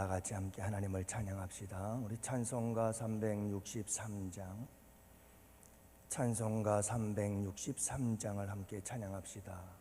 다 같이 함께 하나님을 찬양합시다. 우리 찬송가 363장 찬송가 363장을 함께 찬양합시다.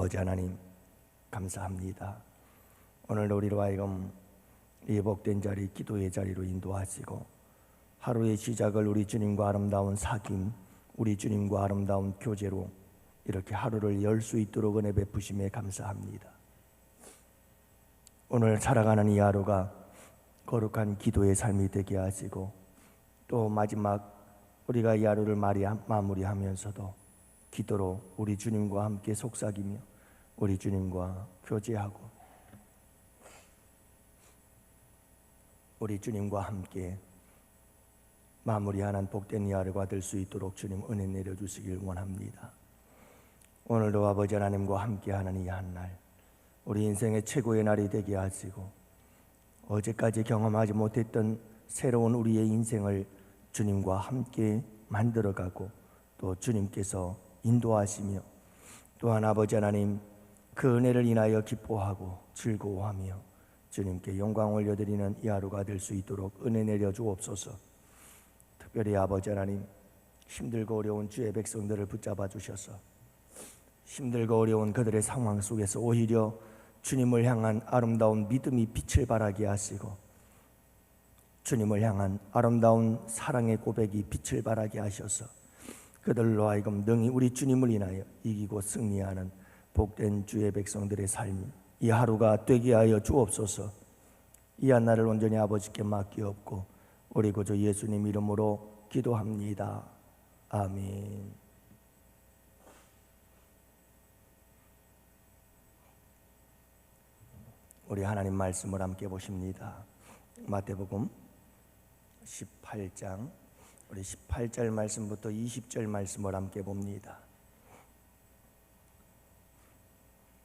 아버지 하나님 감사합니다. 오늘 우리로 하여금 이 복된 자리, 기도의 자리로 인도하시고 하루의 시작을 우리 주님과 아름다운 사귐, 우리 주님과 아름다운 교제로 이렇게 하루를 열 수 있도록 은혜 베푸심에 감사합니다. 오늘 살아가는 이 하루가 거룩한 기도의 삶이 되게 하시고 또 마지막 우리가 이 하루를 마무리하면서도 기도로 우리 주님과 함께 속삭이며 우리 주님과 교제하고 우리 주님과 함께 마무리하는 복된 이 하루가 될 수 있도록 주님 은혜 내려주시길 원합니다. 오늘도 아버지 하나님과 함께하는 이 한날 우리 인생의 최고의 날이 되게 하시고 어제까지 경험하지 못했던 새로운 우리의 인생을 주님과 함께 만들어가고 또 주님께서 인도하시며 또한 아버지 하나님 그 은혜를 인하여 기뻐하고 즐거워하며 주님께 영광 올려드리는 이 하루가 될 수 있도록 은혜 내려 주옵소서. 특별히 아버지 하나님, 힘들고 어려운 주의 백성들을 붙잡아 주셔서 힘들고 어려운 그들의 상황 속에서 오히려 주님을 향한 아름다운 믿음이 빛을 발하게 하시고 주님을 향한 아름다운 사랑의 고백이 빛을 발하게 하셔서 그들로 하여금 능히 우리 주님을 인하여 이기고 승리하는 복된 주의 백성들의 삶, 이 하루가 되게 하여 주옵소서. 이 한날을 온전히 아버지께 맡기옵고 우리 구주 예수님 이름으로 기도합니다. 아멘. 우리 하나님 말씀을 함께 보십니다. 마태복음 18장, 우리 18절 말씀부터 20절 말씀을 함께 봅니다.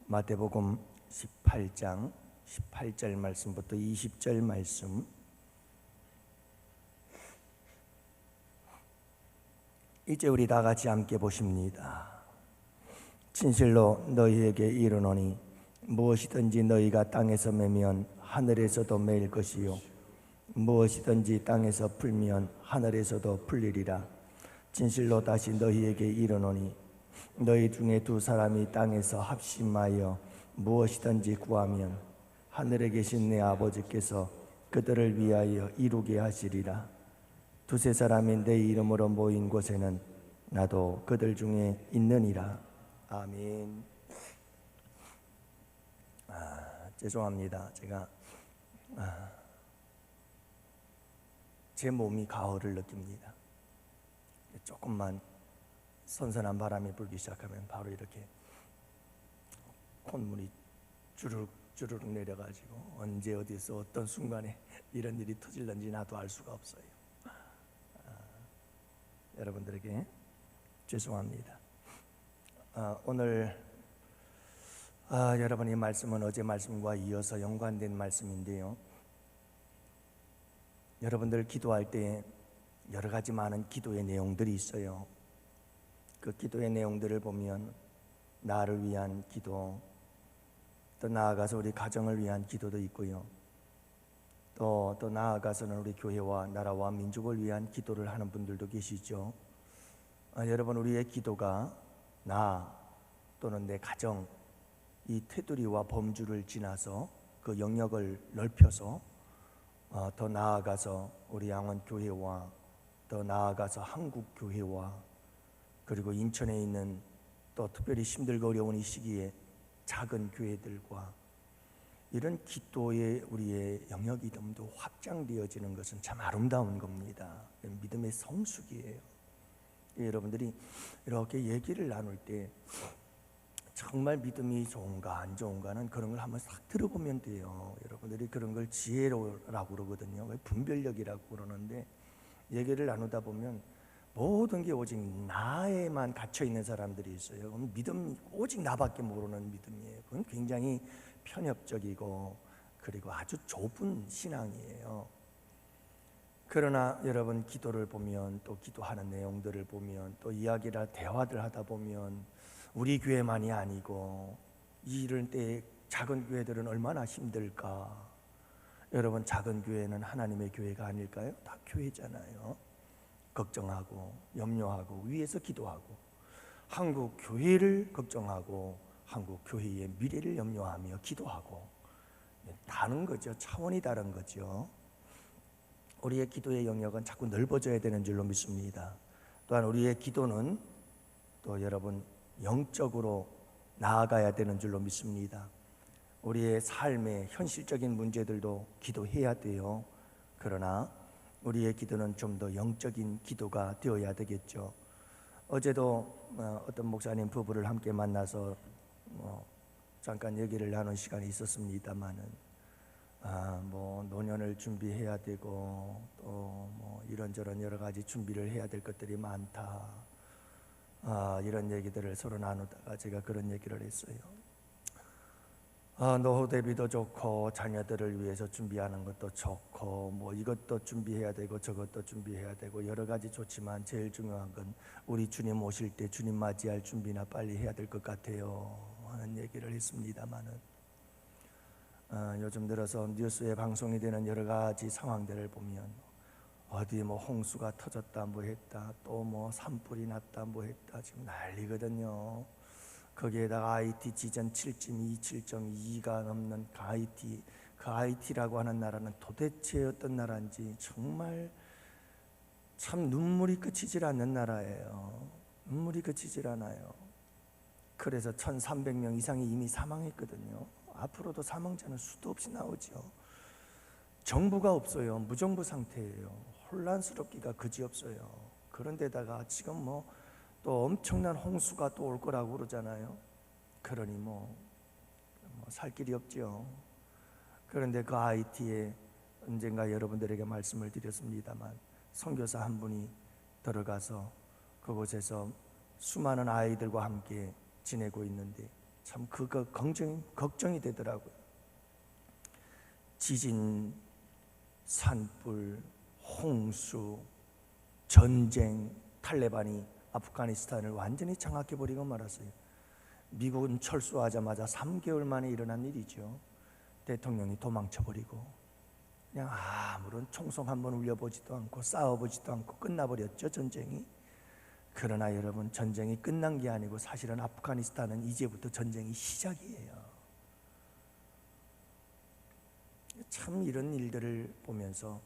마태복음 18장 18절 말씀부터 20절 말씀. 이제 우리 다 같이 함께 보십니다. 진실로 너희에게 이르노니 무엇이든지 너희가 땅에서 매면 하늘에서도 매일 것이요 무엇이든지 땅에서 풀면 하늘에서도 풀리리라. 진실로 다시 너희에게 이르노니 너희 중에 두 사람이 땅에서 합심하여 무엇이든지 구하면 하늘에 계신 내 아버지께서 그들을 위하여 이루게 하시리라. 두세 사람이 내 이름으로 모인 곳에는 나도 그들 중에 있느니라. 아멘. 죄송합니다. 제가 제 몸이 가을을 느낍니다. 조금만 선선한 바람이 불기 시작하면 바로 이렇게 콧물이 주르륵 내려가지고 언제 어디서 어떤 순간에 이런 일이 터질는지 나도 알 수가 없어요. 여러분들에게 죄송합니다. 오늘 여러분의 말씀은 어제 말씀과 이어서 연관된 말씀인데요. 여러분들 기도할 때 여러 가지 많은 기도의 내용들이 있어요. 그 기도의 내용들을 보면 나를 위한 기도, 또 나아가서 우리 가정을 위한 기도도 있고요. 또 나아가서는 우리 교회와 나라와 민족을 위한 기도를 하는 분들도 계시죠. 여러분, 우리의 기도가 나 또는 내 가정, 이 테두리와 범주를 지나서 그 영역을 넓혀서 더 나아가서 우리 양원교회와 더 나아가서 한국교회와 그리고 인천에 있는 또 특별히 힘들고 어려운 이 시기에 작은 교회들과 이런 기도의 우리의 영역이 좀 더 확장되어지는 것은 참 아름다운 겁니다. 믿음의 성숙이에요. 여러분들이 이렇게 얘기를 나눌 때 정말 믿음이 좋은가 안 좋은가는 그런 걸 한번 싹 들어보면 돼요. 여러분들이 그런 걸 지혜로라고 그러거든요. 분별력이라고 그러는데 얘기를 나누다 보면 모든 게 오직 나에만 갇혀 있는 사람들이 있어요. 그럼 믿음 오직 나밖에 모르는 믿음이에요. 그건 굉장히 편협적이고 그리고 아주 좁은 신앙이에요. 그러나 여러분 기도를 보면 또 기도하는 내용들을 보면 또 이야기를 대화들 하다 보면 우리 교회만이 아니고 이럴 때 작은 교회들은 얼마나 힘들까. 여러분, 작은 교회는 하나님의 교회가 아닐까요? 다 교회잖아요. 걱정하고 염려하고 위에서 기도하고 한국 교회를 걱정하고 한국 교회의 미래를 염려하며 기도하고 다른 거죠. 차원이 다른 거죠. 우리의 기도의 영역은 자꾸 넓어져야 되는 줄로 믿습니다. 또한 우리의 기도는 또 여러분 영적으로 나아가야 되는 줄로 믿습니다. 우리의 삶의 현실적인 문제들도 기도해야 돼요. 그러나 우리의 기도는 좀 더 영적인 기도가 되어야 되겠죠. 어제도 어떤 목사님 부부를 함께 만나서 잠깐 얘기를 나눈 시간이 있었습니다만은 뭐 노년을 준비해야 되고 또 뭐 이런저런 여러 가지 준비를 해야 될 것들이 많다. 이런 얘기들을 서로 나누다가 제가 그런 얘기를 했어요. 노후 대비도 좋고 자녀들을 위해서 준비하는 것도 좋고 뭐 이것도 준비해야 되고 저것도 준비해야 되고 여러 가지 좋지만 제일 중요한 건 우리 주님 오실 때 주님 맞이할 준비나 빨리 해야 될 것 같아요 하는 얘기를 했습니다마는 요즘 들어서 뉴스에 방송이 되는 여러 가지 상황들을 보면 어디 뭐 홍수가 터졌다 뭐 했다, 또 뭐 산불이 났다 뭐 했다, 지금 난리거든요. 거기에다가 IT 지전 7.2, 7.2가 넘는 그 하이티라고 하는 나라는 도대체 어떤 나라인지 정말 참 눈물이 그치질 않는 나라예요. 눈물이 그치질 않아요. 그래서 1,300명 이상이 이미 사망했거든요. 앞으로도 사망자는 수도 없이 나오죠. 정부가 없어요. 무정부 상태예요. 혼란스럽기가 그지없어요. 그런데다가 지금 뭐 또 엄청난 홍수가 또 올 거라고 그러잖아요. 그러니 뭐 살 길이 없죠. 그런데 그 하이티에 언젠가 여러분들에게 말씀을 드렸습니다만, 선교사 한 분이 들어가서 그곳에서 수많은 아이들과 함께 지내고 있는데 참 그거 걱정이 되더라고요. 지진, 산불, 홍수, 전쟁, 탈레반이 아프가니스탄을 완전히 장악해버리고 말았어요. 미국은 철수하자마자 3개월 만에 일어난 일이죠. 대통령이 도망쳐버리고 그냥 아무런 총성 한번 울려보지도 않고 싸워보지도 않고 끝나버렸죠, 전쟁이. 그러나 여러분, 전쟁이 끝난 게 아니고 사실은 아프가니스탄은 이제부터 전쟁이 시작이에요. 참 이런 일들을 보면서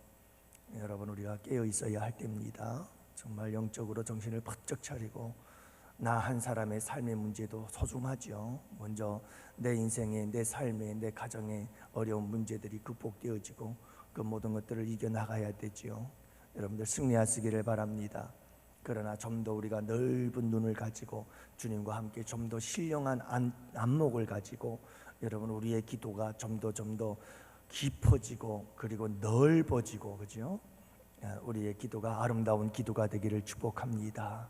여러분, 우리가 깨어 있어야 할 때입니다. 정말 영적으로 정신을 바짝 차리고, 나 한 사람의 삶의 문제도 소중하죠. 먼저 내 인생에, 내 삶에, 내 가정에 어려운 문제들이 극복되어지고 그 모든 것들을 이겨나가야 되죠. 여러분들 승리하시기를 바랍니다. 그러나 좀 더 우리가 넓은 눈을 가지고 주님과 함께 좀 더 신령한 안목을 가지고, 여러분, 우리의 기도가 좀 더 깊어지고 그리고 넓어지고, 그죠? 우리의 기도가 아름다운 기도가 되기를 축복합니다.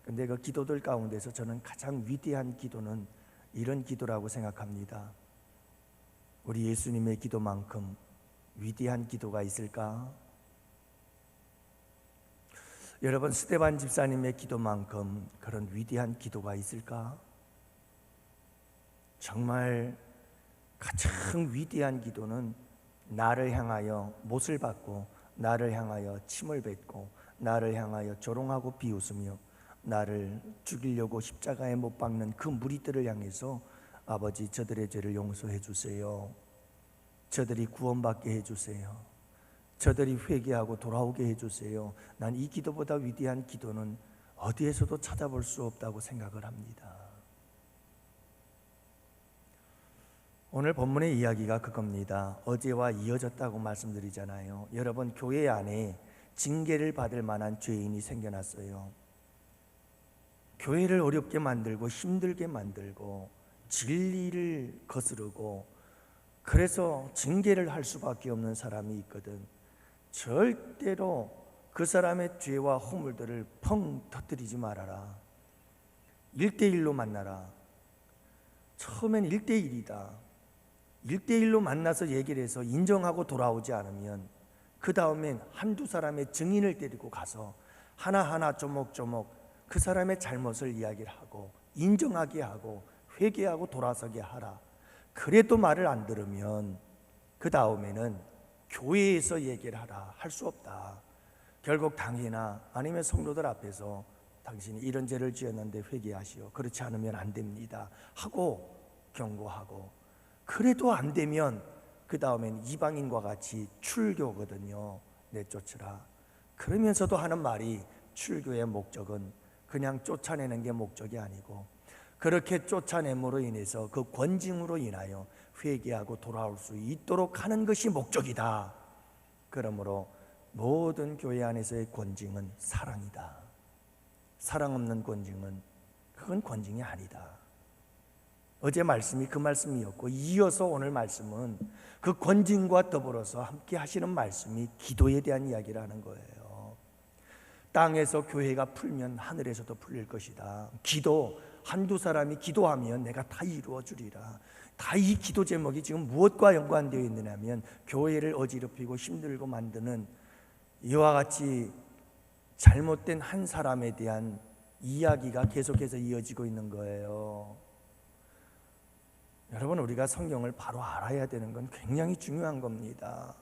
근데 그 기도들 가운데서 저는 가장 위대한 기도는 이런 기도라고 생각합니다. 우리 예수님의 기도만큼 위대한 기도가 있을까? 여러분, 스데반 집사님의 기도만큼 그런 위대한 기도가 있을까? 정말 가장 위대한 기도는 나를 향하여 못을 받고, 나를 향하여 침을 뱉고, 나를 향하여 조롱하고 비웃으며 나를 죽이려고 십자가에 못 박는 그 무리들을 향해서 아버지, 저들의 죄를 용서해 주세요. 저들이 구원받게 해주세요. 저들이 회개하고 돌아오게 해주세요. 난 이 기도보다 위대한 기도는 어디에서도 찾아볼 수 없다고 생각을 합니다. 오늘 본문의 이야기가 그겁니다. 어제와 이어졌다고 말씀드리잖아요. 여러분, 교회 안에 징계를 받을 만한 죄인이 생겨났어요. 교회를 어렵게 만들고 힘들게 만들고 진리를 거스르고, 그래서 징계를 할 수밖에 없는 사람이 있거든. 절대로 그 사람의 죄와 허물들을 펑 터뜨리지 말아라. 1대1로 만나라. 처음엔 1대1이다. 1대1로 만나서 얘기를 해서 인정하고 돌아오지 않으면 그 다음엔 한두 사람의 증인을 데리고 가서 하나하나 조목조목 그 사람의 잘못을 이야기를 하고 인정하게 하고 회개하고 돌아서게 하라. 그래도 말을 안 들으면 그 다음에는 교회에서 얘기를 하라. 할 수 없다. 결국 당이나 아니면 성도들 앞에서 당신이 이런 죄를 지었는데 회개하시오. 그렇지 않으면 안 됩니다. 하고 경고하고, 그래도 안 되면 그 다음엔 이방인과 같이 출교거든요. 내쫓으라. 그러면서도 하는 말이, 출교의 목적은 그냥 쫓아내는 게 목적이 아니고, 그렇게 쫓아냄으로 인해서 그 권징으로 인하여 회개하고 돌아올 수 있도록 하는 것이 목적이다. 그러므로 모든 교회 안에서의 권징은 사랑이다. 사랑 없는 권징은 그건 권징이 아니다. 어제 말씀이 그 말씀이었고, 이어서 오늘 말씀은 그 권징과 더불어서 함께 하시는 말씀이 기도에 대한 이야기라는 거예요. 땅에서 교회가 풀면 하늘에서도 풀릴 것이다. 기도, 한두 사람이 기도하면 내가 다 이루어 주리라. 다 이 기도 제목이 지금 무엇과 연관되어 있느냐면, 교회를 어지럽히고 힘들고 만드는 이와 같이 잘못된 한 사람에 대한 이야기가 계속해서 이어지고 있는 거예요. 여러분, 우리가 성경을 바로 알아야 되는 건 굉장히 중요한 겁니다.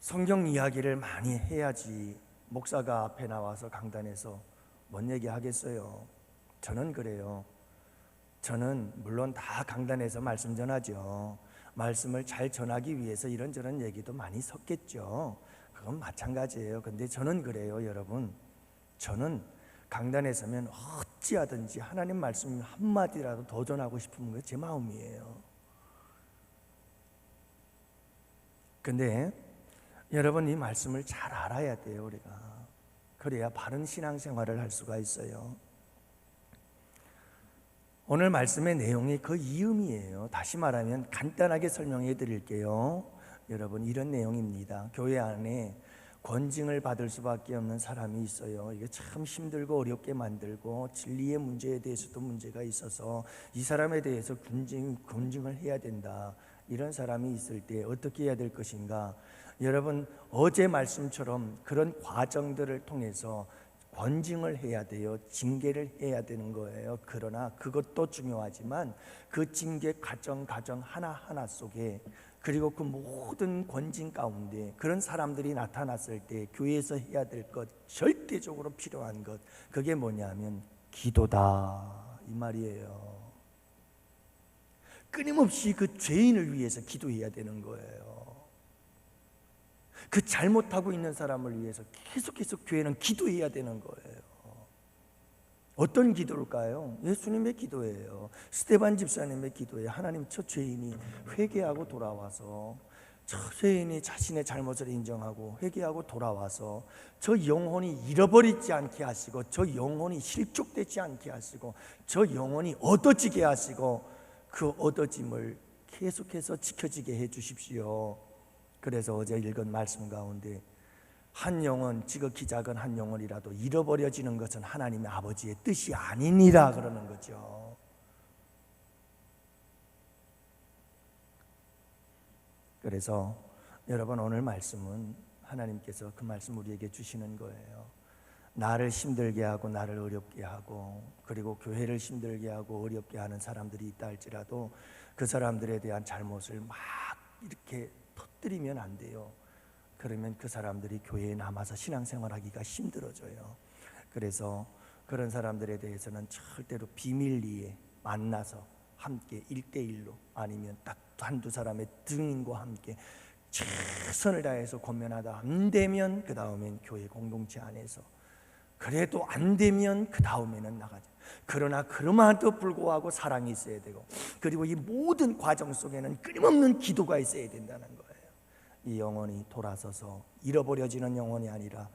성경 이야기를 많이 해야지 목사가 앞에 나와서 강단에서 뭔 얘기 하겠어요? 저는 그래요. 저는 물론 다 강단에서 말씀 전하죠. 말씀을 잘 전하기 위해서 이런저런 얘기도 많이 섞겠죠. 그건 마찬가지예요. 근데 저는 그래요, 여러분. 저는 강단에 서면 어찌하든지 하나님 말씀 한마디라도 더 전하고 싶은 게 제 마음이에요. 근데 여러분, 이 말씀을 잘 알아야 돼요, 우리가. 그래야 바른 신앙생활을 할 수가 있어요. 오늘 말씀의 내용이 그 이음이에요. 다시 말하면 간단하게 설명해 드릴게요. 여러분, 이런 내용입니다. 교회 안에 권징을 받을 수밖에 없는 사람이 있어요. 이게 참 힘들고 어렵게 만들고 진리의 문제에 대해서도 문제가 있어서 이 사람에 대해서 검증을 해야 된다. 이런 사람이 있을 때 어떻게 해야 될 것인가? 여러분, 어제 말씀처럼 그런 과정들을 통해서 권징을 해야 돼요. 징계를 해야 되는 거예요. 그러나 그것도 중요하지만 그 징계 과정 하나하나 속에, 그리고 그 모든 권징 가운데 그런 사람들이 나타났을 때 교회에서 해야 될 것, 절대적으로 필요한 것, 그게 뭐냐면 기도다, 이 말이에요. 끊임없이 그 죄인을 위해서 기도해야 되는 거예요. 그 잘못하고 있는 사람을 위해서 계속 교회는 기도해야 되는 거예요. 어떤 기도일까요? 예수님의 기도예요. 스데반 집사님의 기도예요. 하나님, 저 죄인이 회개하고 돌아와서, 저 죄인이 자신의 잘못을 인정하고 회개하고 돌아와서 저 영혼이 잃어버리지 않게 하시고, 저 영혼이 실족되지 않게 하시고, 저 영혼이 얻어지게 하시고, 그 얻어짐을 계속해서 지켜지게 해 주십시오. 그래서 어제 읽은 말씀 가운데 한 영혼, 지극히 작은 한 영혼이라도 잃어버려지는 것은 하나님의 아버지의 뜻이 아니니라 그러는 거죠. 그래서 여러분, 오늘 말씀은 하나님께서 그 말씀 우리에게 주시는 거예요. 나를 힘들게 하고 나를 어렵게 하고, 그리고 교회를 힘들게 하고 어렵게 하는 사람들이 있다 할지라도 그 사람들에 대한 잘못을 막 이렇게 터뜨리면 안 돼요. 그러면 그 사람들이 교회에 남아서 신앙생활하기가 힘들어져요. 그래서 그런 사람들에 대해서는 절대로 비밀리에 만나서 함께 1대1로, 아니면 딱 한두 사람의 증인과 함께 최선을 다해서 권면하다 안 되면 그 다음엔 교회 공동체 안에서, 그래도 안 되면 그 다음에는 나가죠. 그러나 그럼에도 불구하고 사랑이 있어야 되고, 그리고 이 모든 과정 속에는 끊임없는 기도가 있어야 된다는 거예요. 이 영혼이 돌아서서 잃어버려지는 영혼이 아니라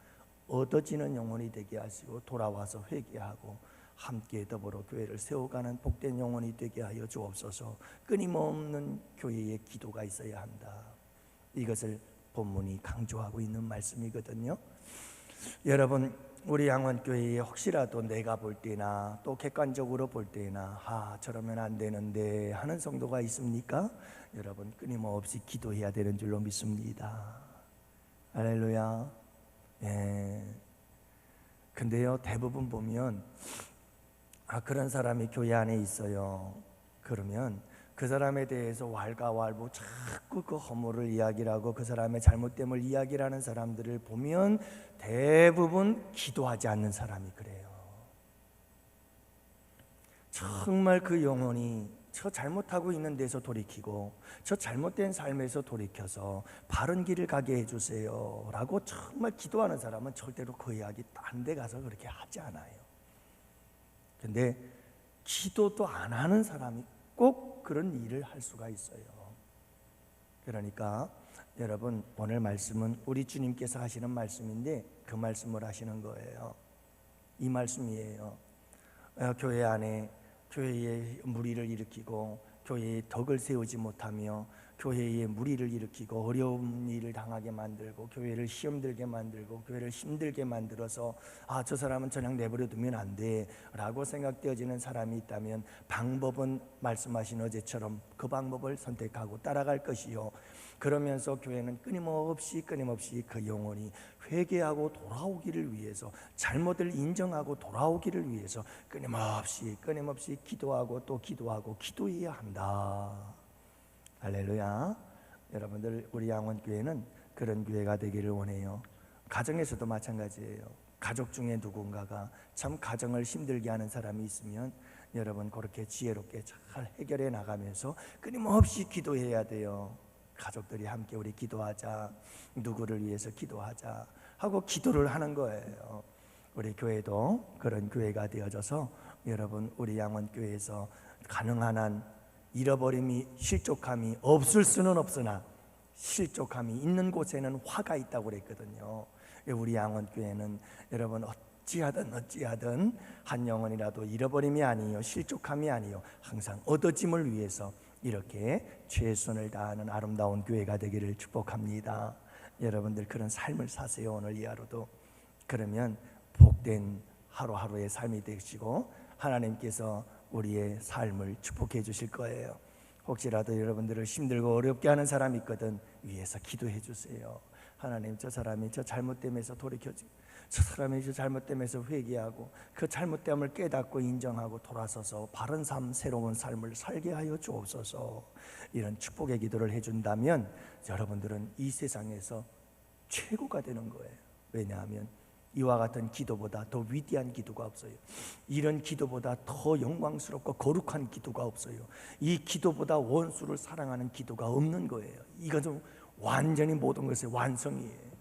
얻어지는 영혼이 되게 하시고, 돌아와서 회개하고 함께 더불어 교회를 세워가는 복된 영혼이 되게 하여 주옵소서. 끊임없는 교회의 기도가 있어야 한다. 이것을 본문이 강조하고 있는 말씀이거든요. 여러분, 우리 양원교회에 혹시라도 내가 볼 때나 또 객관적으로 볼 때나 저러면 안 되는데 하는 성도가 있습니까? 여러분, 끊임없이 기도해야 되는 줄로 믿습니다. 할렐루야. 예. 근데요, 대부분 보면 그런 사람이 교회 안에 있어요. 그러면 그 사람에 대해서 왈가왈부 자꾸 그 허물을 이야기를 하고 그 사람의 잘못됨을 이야기를 하는 사람들을 보면 대부분 기도하지 않는 사람이 그래요. 정말 그 영혼이 저 잘못하고 있는 데서 돌이키고 저 잘못된 삶에서 돌이켜서 바른 길을 가게 해주세요 라고 정말 기도하는 사람은 절대로 그 이야기 딴 데 가서 그렇게 하지 않아요. 근데 기도도 안 하는 사람이 꼭 그런 일을 할 수가 있어요. 그러니까 여러분, 오늘 말씀은 우리 주님께서 하시는 말씀인데 그 말씀을 하시는 거예요. 이 말씀이에요. 교회 안에 교회의 무리를 일으키고 교회의 덕을 세우지 못하며 교회에 무리를 일으키고 어려운 일을 당하게 만들고 교회를 시험 들게 만들고 교회를 힘들게 만들어서 저 사람은 저냥 내버려 두면 안 돼 라고 생각되어지는 사람이 있다면 방법은 말씀하신 어제처럼 그 방법을 선택하고 따라갈 것이요, 그러면서 교회는 끊임없이 그 영혼이 회개하고 돌아오기를 위해서, 잘못을 인정하고 돌아오기를 위해서 끊임없이 기도하고 또 기도하고 기도해야 한다. 할렐루야. 여러분들, 우리 양원교회는 그런 교회가 되기를 원해요. 가정에서도 마찬가지예요. 가족 중에 누군가가 참 가정을 힘들게 하는 사람이 있으면 여러분 그렇게 지혜롭게 잘 해결해 나가면서 끊임없이 기도해야 돼요. 가족들이 함께 우리 기도하자, 누구를 위해서 기도하자 하고 기도를 하는 거예요. 우리 교회도 그런 교회가 되어져서 여러분, 우리 양원교회에서 가능한 한 잃어버림이, 실족함이 없을 수는 없으나 실족함이 있는 곳에는 화가 있다고 그랬거든요. 우리 양원교회는 여러분 어찌하든 한 영혼이라도 잃어버림이 아니요, 실족함이 아니요, 항상 얻어짐을 위해서 이렇게 최선을 다하는 아름다운 교회가 되기를 축복합니다. 여러분들 그런 삶을 사세요. 오늘 이 하루도. 그러면 복된 하루하루의 삶이 되시고 하나님께서 우리의 삶을 축복해 주실 거예요. 혹시라도 여러분들을 힘들고 어렵게 하는 사람이 있거든 위해서 기도해 주세요. 하나님, 저 사람이 저 잘못됨에서 돌이켜지, 저 사람이 저 잘못됨에서 회개하고 그 잘못됨을 깨닫고 인정하고 돌아서서 바른 삶, 새로운 삶을 살게 하여 주옵소서. 이런 축복의 기도를 해준다면 여러분들은 이 세상에서 최고가 되는 거예요. 왜냐하면 이와 같은 기도보다 더 위대한 기도가 없어요. 이런 기도보다 더 영광스럽고 거룩한 기도가 없어요. 이 기도보다 원수를 사랑하는 기도가 없는 거예요. 이것은 완전히 모든 것의 완성이에요.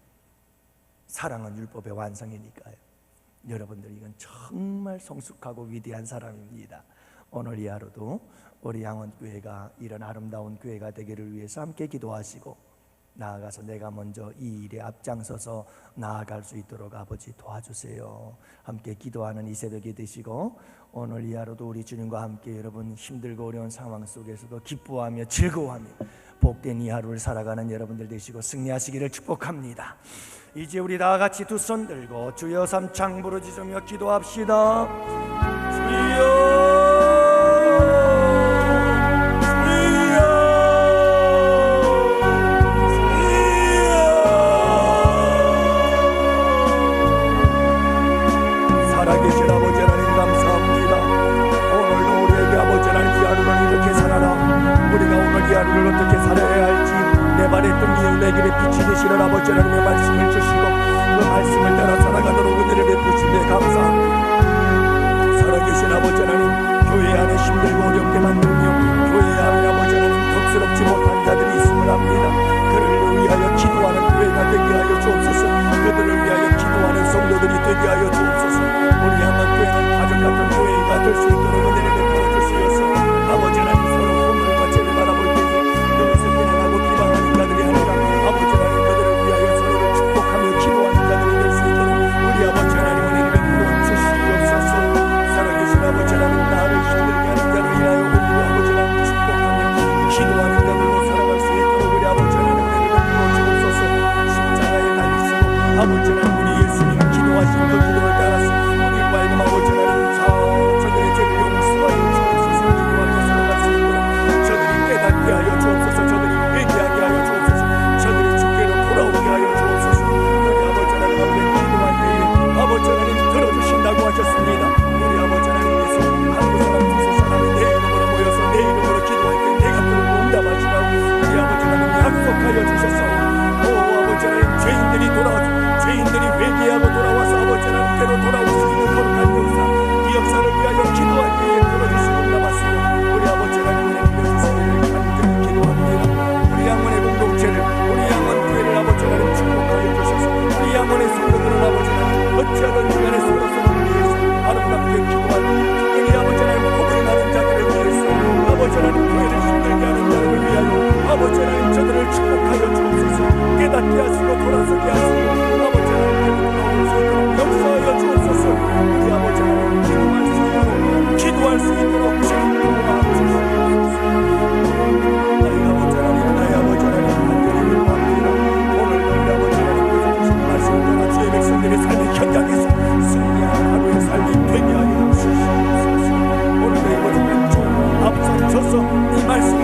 사랑은 율법의 완성이니까요. 여러분들, 이건 정말 성숙하고 위대한 사람입니다. 오늘 이 하루도 우리 양원교회가 이런 아름다운 교회가 되기를 위해서 함께 기도하시고, 나아가서 내가 먼저 이 일에 앞장서서 나아갈 수 있도록 아버지 도와주세요. 함께 기도하는 이 새벽이 되시고, 오늘 이 하루도 우리 주님과 함께 여러분 힘들고 어려운 상황 속에서도 기뻐하며 즐거워하며 복된 이 하루를 살아가는 여러분들 되시고 승리하시기를 축복합니다. 이제 우리 다 같이 두 손 들고 주여 삼창 부르짖으며 기도합시다. 주여, 살아계신 아버지 하나님 감사합니다. 오늘도 우리에게 아버지 하나님 이 하루를 이렇게 살아라, 우리가 오늘 이 하루를 어떻게 살아야 할지 내 발에 뜬 내 길에 빛이 되시는 아버지 하나님의 말씀을 주시고 그 말씀을 따라 살아가도록 은혜를 베푸시기에 감사합니다. 살아계신 아버지 하나님, 교회 안에 힘들고 어렵게 만들며 교회 안에 아버지 하나님 덕스럽지 못한 자들이 있음을 압니다. 그를 위하여 기도하는 교회가 되게 하여 주옵소서. 그들을 위하여 기도하는 성도들이 되게 하여 주옵소서. 우리 양원교회는 가족 같은 교회가 될 수 있도록 은혜를 베풀어 주시옵소서. 아버지 하나님, 서로 허물과 죄를 바라볼 때에 그것을 비난하고 비방하는 자들이 아니라 아버지 하나님, 그들을 위하여 서로를 축복하며 기도하는 자들이 될 수 있도록 우리 아버지 하나님 은혜를 베풀어 주시옵소서. 살아계신 아버지 하나님, 나를 힘들게 하는 자를 인하여 우리 아버지 하나님 축복하며 기도하는 자들로 살아갈 수 있도록 우리 아버지 하나님 은혜를 베풀어 주옵소서. 십자가에 달리시고 아버지 하나님, 우리 예수님 기도하신 그 기도를 따라서 네 말씀을